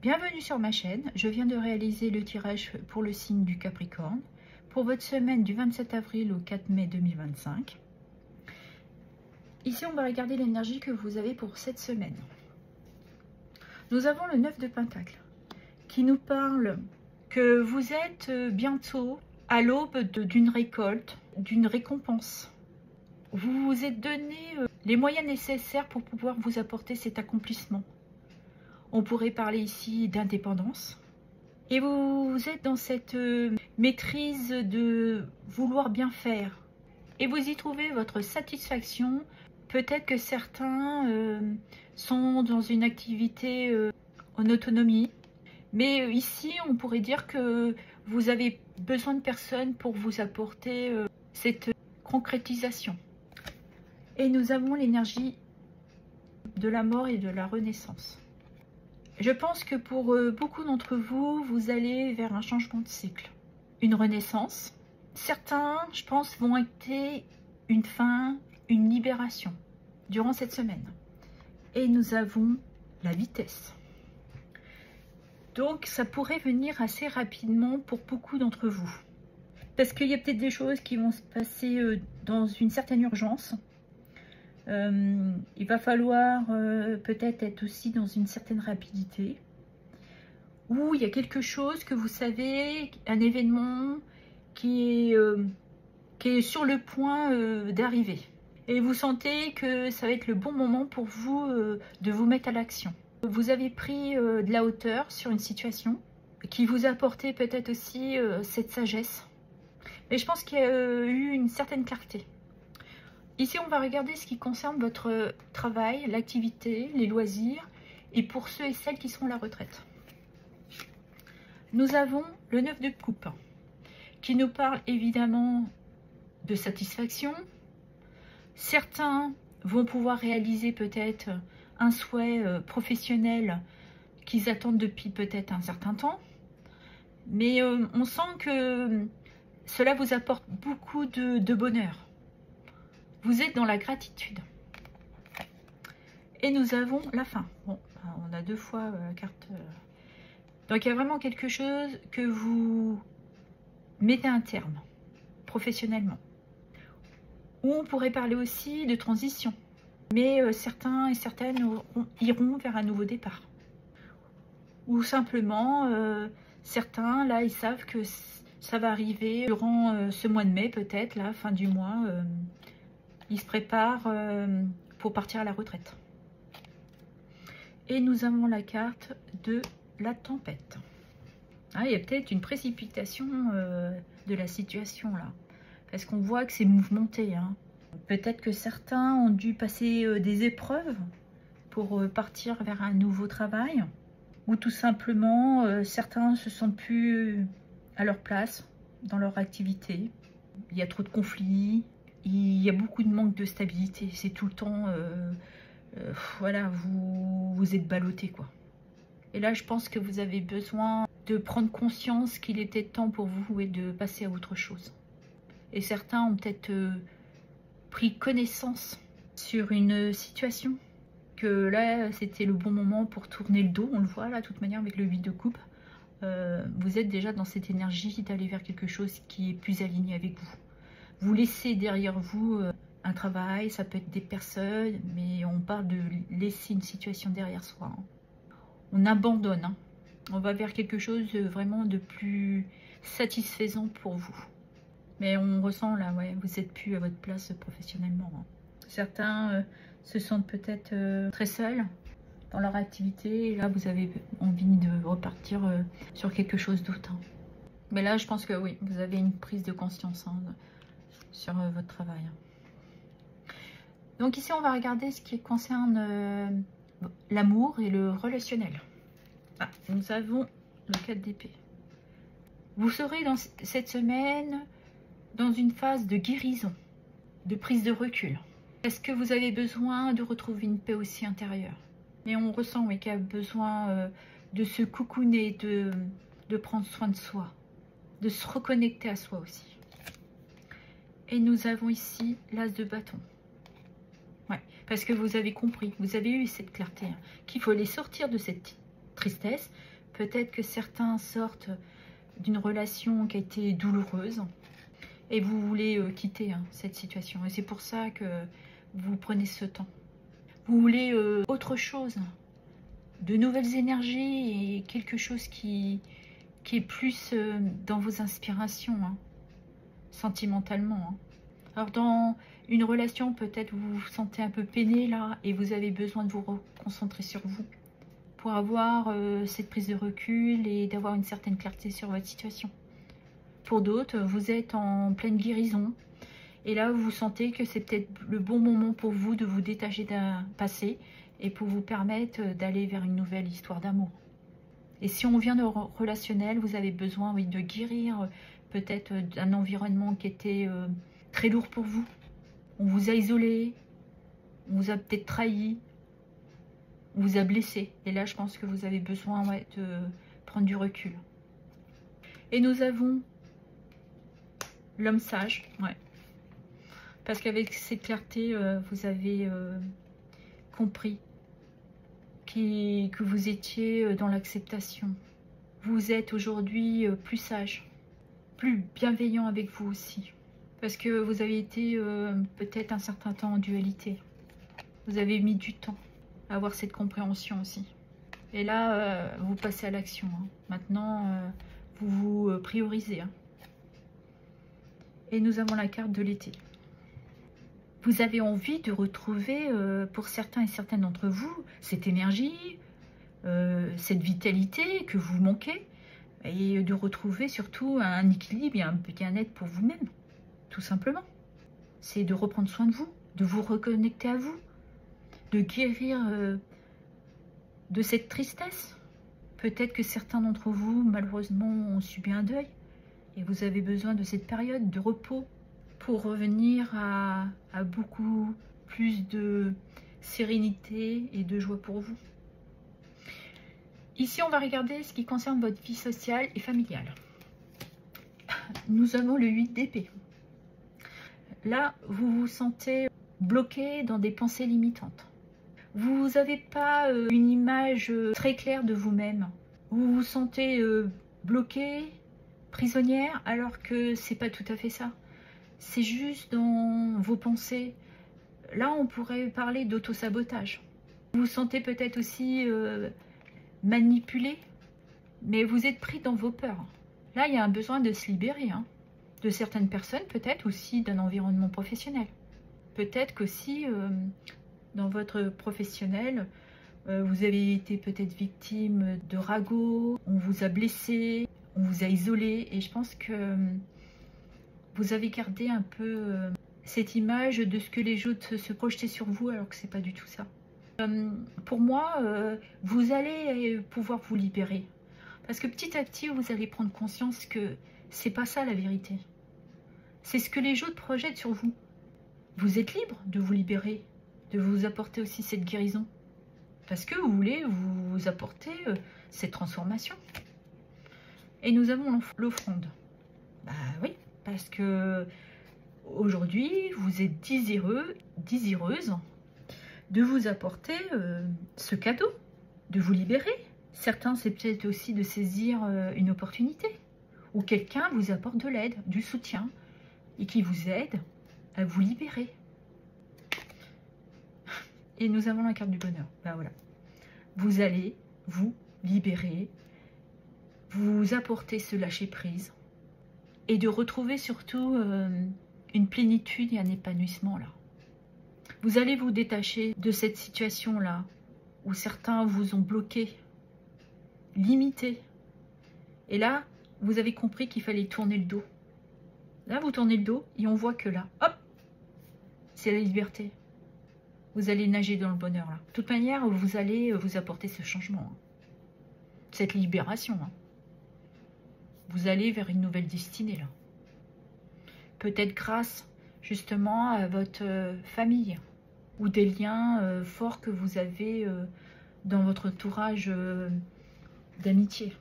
Bienvenue sur ma chaîne, je viens de réaliser le tirage pour le signe du Capricorne pour votre semaine du 27 avril au 4 mai 2025. Ici on va regarder l'énergie que vous avez pour cette semaine. Nous avons le 9 de Pentacle qui nous parle que vous êtes bientôt à l'aube d'une récolte, d'une récompense. Vous vous êtes donné les moyens nécessaires pour pouvoir vous apporter cet accomplissement. On pourrait parler ici d'indépendance. Et vous êtes dans cette maîtrise de vouloir bien faire. Et vous y trouvez votre satisfaction. Peut-être que certains sont dans une activité en autonomie. Mais ici, on pourrait dire que vous avez besoin de personnes pour vous apporter cette concrétisation. Et nous avons l'énergie de la mort et de la renaissance. Je pense que pour beaucoup d'entre vous, vous allez vers un changement de cycle, une renaissance. Certains, je pense, vont être une fin, une libération durant cette semaine. Et nous avons la vitesse. Donc, ça pourrait venir assez rapidement pour beaucoup d'entre vous. Parce qu'il y a peut-être des choses qui vont se passer dans une certaine urgence. Il va falloir peut-être être aussi dans une certaine rapidité, ou il y a quelque chose que vous savez, un événement qui est sur le point d'arriver, et vous sentez que ça va être le bon moment pour vous de vous mettre à l'action. Vous avez pris de la hauteur sur une situation qui vous a apporté peut-être aussi cette sagesse, mais je pense qu'il y a eu une certaine clarté. Ici, on va regarder ce qui concerne votre travail, l'activité, les loisirs, et pour ceux et celles qui sont à la retraite. Nous avons le 9 de coupe, qui nous parle évidemment de satisfaction. Certains vont pouvoir réaliser peut-être un souhait professionnel qu'ils attendent depuis peut-être un certain temps. Mais on sent que cela vous apporte beaucoup de bonheur. Vous êtes dans la gratitude. Et nous avons la fin. Bon, on a deux fois la carte. Donc il y a vraiment quelque chose que vous mettez un terme, professionnellement. Ou on pourrait parler aussi de transition. Mais certains et certaines iront vers un nouveau départ. Ou simplement, certains, là, ils savent que ça va arriver durant ce mois de mai, peut-être, la fin du mois. Ils se préparent pour partir à la retraite. Et nous avons la carte de la tempête. Ah, il y a peut-être une précipitation de la situation là. Parce qu'on voit que c'est mouvementé. Hein. Peut-être que certains ont dû passer des épreuves pour partir vers un nouveau travail. Ou tout simplement, certains se sentent plus à leur place dans leur activité. Il y a trop de conflits. Il y a beaucoup de manque de stabilité. C'est tout le temps, voilà, vous êtes ballotté, quoi. Et là, je pense que vous avez besoin de prendre conscience qu'il était temps pour vous et de passer à autre chose. Et certains ont peut-être pris connaissance sur une situation, que là, c'était le bon moment pour tourner le dos. On le voit, là, de toute manière, avec le 8 de coupe. Vous êtes déjà dans cette énergie d'aller vers quelque chose qui est plus aligné avec vous. Vous laissez derrière vous un travail, ça peut être des personnes, mais on parle de laisser une situation derrière soi. Hein. On abandonne, hein. On va vers quelque chose vraiment de plus satisfaisant pour vous. Mais on ressent là, ouais, vous n'êtes plus à votre place professionnellement. Hein. Certains se sentent peut-être très seuls dans leur activité, et là vous avez envie de repartir sur quelque chose d'autre. Hein. Mais là je pense que oui, vous avez une prise de conscience. Hein, sur votre travail. Donc ici, on va regarder ce qui concerne l'amour et le relationnel. Ah, nous avons le 4 d'épée. Vous serez dans cette semaine dans une phase de guérison, de prise de recul. Est-ce que vous avez besoin de retrouver une paix aussi intérieure? Mais on ressent oui, qu'il y a besoin de se cocooner, de prendre soin de soi, de se reconnecter à soi aussi. Et nous avons ici l'as de bâton. Ouais, parce que vous avez compris, vous avez eu cette clarté, hein, qu'il faut aller sortir de cette tristesse. Peut-être que certains sortent d'une relation qui a été douloureuse et vous voulez quitter cette situation. Et c'est pour ça que vous prenez ce temps. Vous voulez autre chose, de nouvelles énergies et quelque chose qui est plus dans vos inspirations, sentimentalement. Alors dans une relation, peut-être vous vous sentez un peu peiné là et vous avez besoin de vous reconcentrer sur vous pour avoir cette prise de recul et d'avoir une certaine clarté sur votre situation. Pour d'autres, vous êtes en pleine guérison et là vous sentez que c'est peut-être le bon moment pour vous de vous détacher d'un passé et pour vous permettre d'aller vers une nouvelle histoire d'amour. Et si on vient de relationnel, vous avez besoin, oui, de guérir peut-être d'un environnement qui était très lourd pour vous. On vous a isolé, on vous a peut-être trahi, on vous a blessé. Et là, je pense que vous avez besoin de prendre du recul. Et nous avons l'homme sage, parce qu'avec cette clarté, vous avez compris que vous étiez dans l'acceptation. Vous êtes aujourd'hui plus sage, plus bienveillant avec vous aussi. Parce que vous avez été peut-être un certain temps en dualité. Vous avez mis du temps à avoir cette compréhension aussi. Et là, vous passez à l'action. Maintenant, vous vous priorisez. Et nous avons la carte de l'été. Vous avez envie de retrouver, pour certains et certaines d'entre vous, cette énergie, cette vitalité que vous manquez, et de retrouver surtout un équilibre et un bien-être pour vous-même, tout simplement. C'est de reprendre soin de vous reconnecter à vous, de guérir de cette tristesse. Peut-être que certains d'entre vous, malheureusement, ont subi un deuil, et vous avez besoin de cette période de repos, pour revenir à beaucoup plus de sérénité et de joie pour vous. Ici, on va regarder ce qui concerne votre vie sociale et familiale. Nous avons le 8 d'épée. Là, vous vous sentez bloqué dans des pensées limitantes. Vous n'avez pas une image très claire de vous-même. Vous vous sentez bloqué, prisonnière, alors que c'est pas tout à fait ça. C'est juste dans vos pensées. Là, on pourrait parler d'auto-sabotage. Vous vous sentez peut-être aussi manipulé, mais vous êtes pris dans vos peurs. Là, il y a un besoin de se libérer, de certaines personnes, peut-être aussi d'un environnement professionnel. Peut-être qu'aussi, dans votre professionnel, vous avez été peut-être victime de ragots, on vous a blessé, on vous a isolé, et je pense que vous avez gardé un peu cette image de ce que les autres se projetaient sur vous, alors que c'est pas du tout ça. Pour moi, vous allez pouvoir vous libérer. Parce que petit à petit, vous allez prendre conscience que c'est pas ça la vérité. C'est ce que les autres projettent sur vous. Vous êtes libre de vous libérer, de vous apporter aussi cette guérison. Parce que vous voulez vous apporter cette transformation. Et nous avons l'offrande. Bah oui. Parce que aujourd'hui, vous êtes désireuse de vous apporter ce cadeau, de vous libérer. Certains, c'est peut-être aussi de saisir une opportunité, où quelqu'un vous apporte de l'aide, du soutien, et qui vous aide à vous libérer. Et nous avons la carte du bonheur. Ben voilà. Vous allez vous libérer, vous apporter ce lâcher-prise, et de retrouver surtout une plénitude et un épanouissement là. Vous allez vous détacher de cette situation là, où certains vous ont bloqué, limité. Et là, vous avez compris qu'il fallait tourner le dos. Là, vous tournez le dos et on voit que là, hop, c'est la liberté. Vous allez nager dans le bonheur là. De toute manière, vous allez vous apporter ce changement, cette libération. Vous allez vers une nouvelle destinée là. Peut-être grâce justement à votre famille ou des liens forts que vous avez dans votre entourage d'amitié.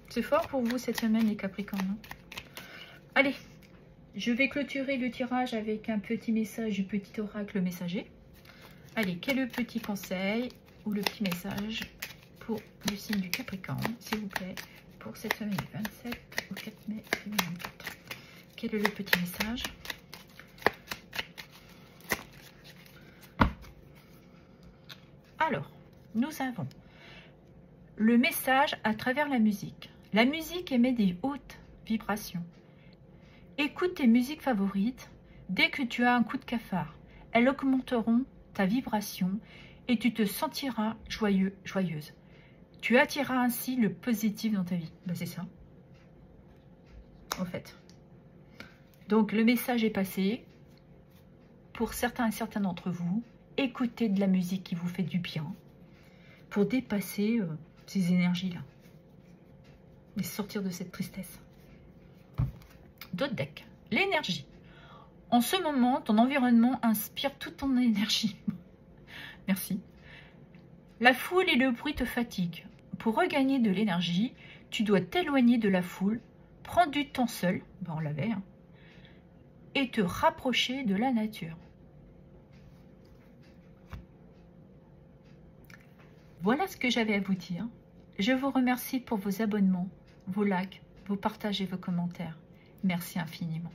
C'est fort pour vous cette semaine les Capricornes. Allez, je vais clôturer le tirage avec un petit message du petit oracle messager. Allez, quel est le petit conseil ou le petit message pour le signe du Capricorne, s'il vous plaît, pour cette semaine du 27 au 4 mai 2024. Quel est le petit message? Alors, nous avons le message à travers la musique. La musique émet des hautes vibrations. Écoute tes musiques favorites dès que tu as un coup de cafard. Elles augmenteront ta vibration et tu te sentiras joyeux, joyeuse. Tu attireras ainsi le positif dans ta vie. Ben, c'est ça, en fait. Donc, le message est passé. Pour certains et certaines d'entre vous, écoutez de la musique qui vous fait du bien pour dépasser ces énergies-là et sortir de cette tristesse. D'autres decks. L'énergie. En ce moment, ton environnement inspire toute ton énergie. Merci. La foule et le bruit te fatiguent. Pour regagner de l'énergie, tu dois t'éloigner de la foule, prendre du temps seul, ben on l'avait, hein, et te rapprocher de la nature. Voilà ce que j'avais à vous dire. Je vous remercie pour vos abonnements, vos likes, vos partages et vos commentaires. Merci infiniment.